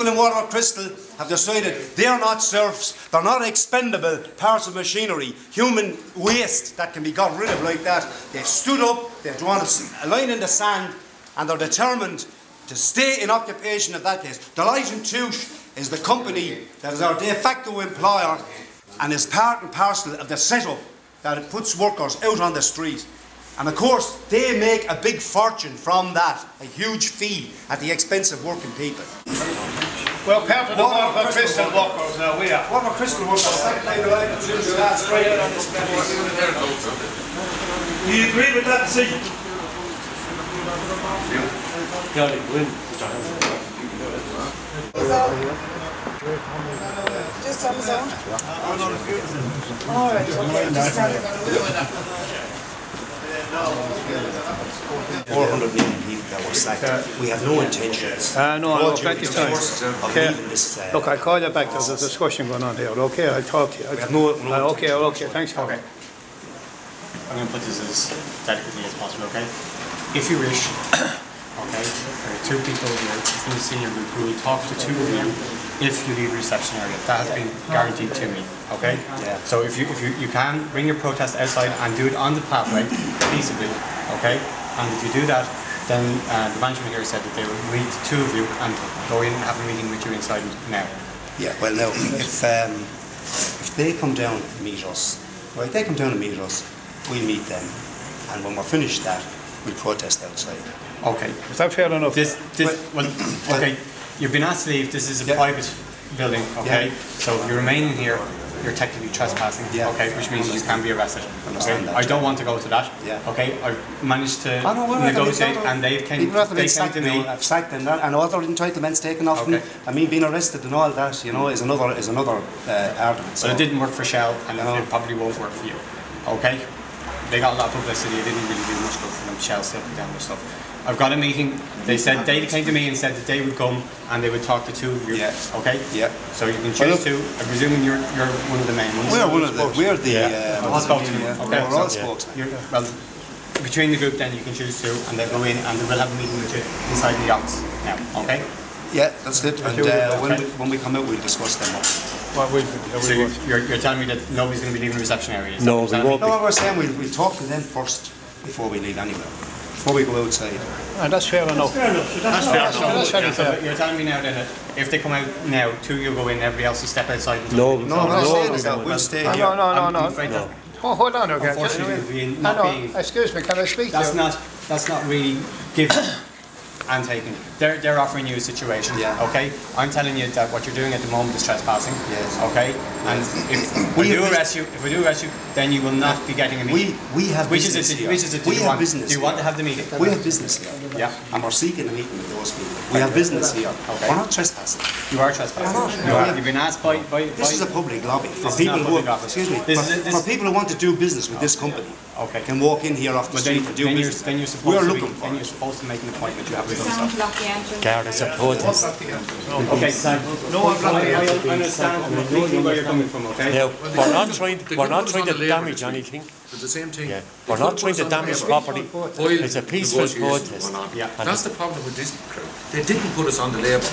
people in Waterford Crystal have decided they're not serfs, they're not expendable parts of machinery, human waste that can be got rid of like that. They've stood up, they've drawn a line in the sand, and they're determined to stay in occupation of that case. Delight and Touche is the company that is our de facto employer and is part and parcel of the setup that it puts workers out on the street. And of course, they make a big fortune from that, a huge fee at the expense of working people. Well, part of the Waterford Crystal workers now, we are. Waterford Crystal workers, second time Delight and Touche last Friday on this premises. Do you agree with that decision? Just on his own? Alright, okay, just tell him. 400 million people that were sacked. We have no intentions. No, plenty of time. Okay. Look, I'll I'll call you back. There's a discussion going on here. Okay, I'll talk to you. We have no okay, thanks, Colin. Okay. I'm going to put this as delicately as possible, okay? If you wish, okay, there are two people here from the senior group who will talk to two of you if you leave the reception area. That has been guaranteed to me, okay? Yeah. So if you can bring your protest outside and do it on the pathway, peaceably, okay? And if you do that, then the management here said that they will meet two of you and go in and have a meeting with you inside now. Yeah, well now, if they come down and meet us, right, they come down and meet us, we meet them, and when we're finished that, we protest outside. Okay. Is that fair enough? Okay, you've been asked to leave. This is a private building, okay? Yeah. So if you remain in here, you're technically trespassing, okay? Which means you can be arrested. Okay? I don't want to go to that. Yeah. Okay, I've managed to negotiate, and they came to me. I've sacked and other entitlements taken off them. I mean, being arrested and all that, you know, is another argument. So it didn't work for Shell, and it probably won't work for you. Okay? They got a lot of publicity. It didn't really do much good for them. Shell still put down their stuff. I've got a meeting. They said they came to me and said that they would come and they would talk to two of you. Yeah. Okay. Yeah. So you can choose two. I'm presuming you're one of the main ones. We're one of the. We're the. spokesmen. Okay. We're all spokesmen. Well, between the group, then you can choose two, and they'll go in and we'll have a meeting with you inside the office now. Okay. Yeah, that's it. And when we come out, we'll discuss them. So you're telling me that nobody's going to be leaving the reception area? No, we won't. No, what we're saying, we'll talk to them first before we leave anywhere. Before we go outside. That's fair enough. That's fair enough. So you're telling me now that if they come out now, two of you go in, everybody else will step outside. No, we'll stay here. No. Oh, hold on, okay. Unfortunately, excuse me, can I speak to you? That's not really given and taken. They're offering you a situation. Yeah. Okay. I'm telling you that what you're doing at the moment is trespassing. Yes. Okay. And if we do arrest you, then you will not be getting a meeting. We have business here. Do you want to have the meeting? We have business here. Yeah. And we're seeking a meeting with those people. We have business here. Okay. We're not trespassing. You are trespassing. You've been asked by. This is a public lobby for people who for people who want to do business with this company. Okay. Can walk in here off the street and do business. Then you're supposed to make an appointment. You have with them. Garda support us. Okay, so I understand completely where you're coming from. Okay. Now, we're not trying to damage anything. It's the same thing. Yeah. We're not trying to damage property. It's a peaceful protest. Yeah. That's the problem with this crowd. They didn't put us on the label.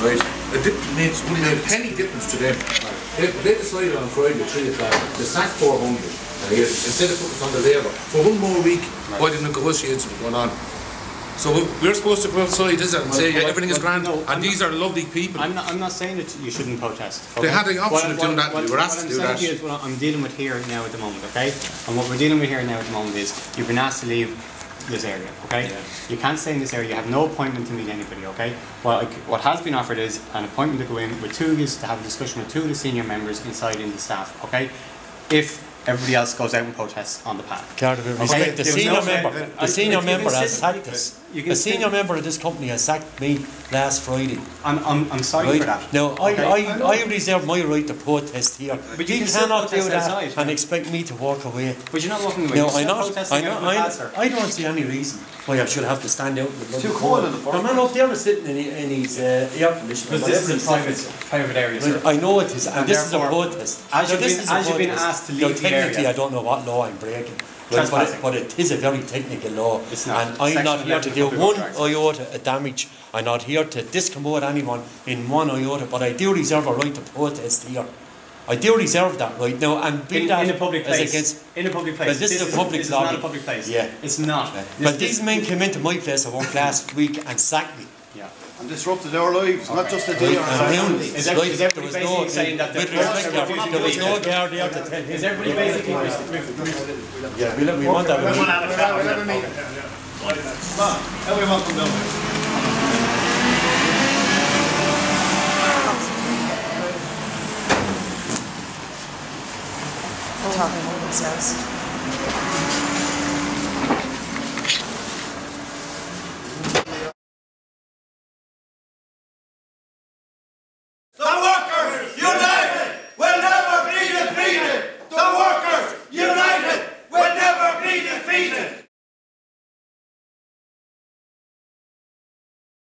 Right? It didn't make a penny difference to them. They decided on Friday at 3 o'clock to sack 400. Instead of putting us on the label for one more week while the negotiations were going on. So we're supposed to go outside, is it, and say everything is grand, and these are lovely people. I'm not saying that you shouldn't protest. Okay? They had the option of doing that, we were asked to do that. What I'm saying to you is what I'm dealing with here now at the moment, okay? And what we're dealing with here now at the moment is you've been asked to leave this area, okay? Yeah. You can't stay in this area, you have no appointment to meet anybody, okay? Well, what has been offered is an appointment to go in with two of you to have a discussion with two of the senior members inside in the staff, okay? If everybody else goes out and protests on the path. Okay. The senior member has sacked us. A senior member of this company has sacked me last Friday. I'm sorry for that. Now, I reserve my right to protest here. But you cannot do that and expect me to walk away. But you're not walking away. No, I don't see any reason why I should have to stand out. It's too cold in the front. The man up there is sitting in his air conditioner. This is a private area, sir. I know it is, and this is a protest. As you've been asked to leave the area. Technically, I don't know what law I'm breaking. But it is a very technical law, and I'm not here to do public one contracts. iota of damage. I'm not here to discommode anyone in one iota, but I do reserve a right to protest here. I do reserve that right now, and be that in a public as place. against. In a public place. Well, this is a public This lobby. is not a public place. Yeah. It's not. But these men came into my place at work last week and sacked me. Yeah. And disrupted our lives, not just a day or And ruined me. Is Like, everybody there was basically no, saying that with the respect, courts are there was no guard there to tell him. Is everybody basically... Yeah, we want that. We want to have a chat. Everyone come down. Talking among themselves.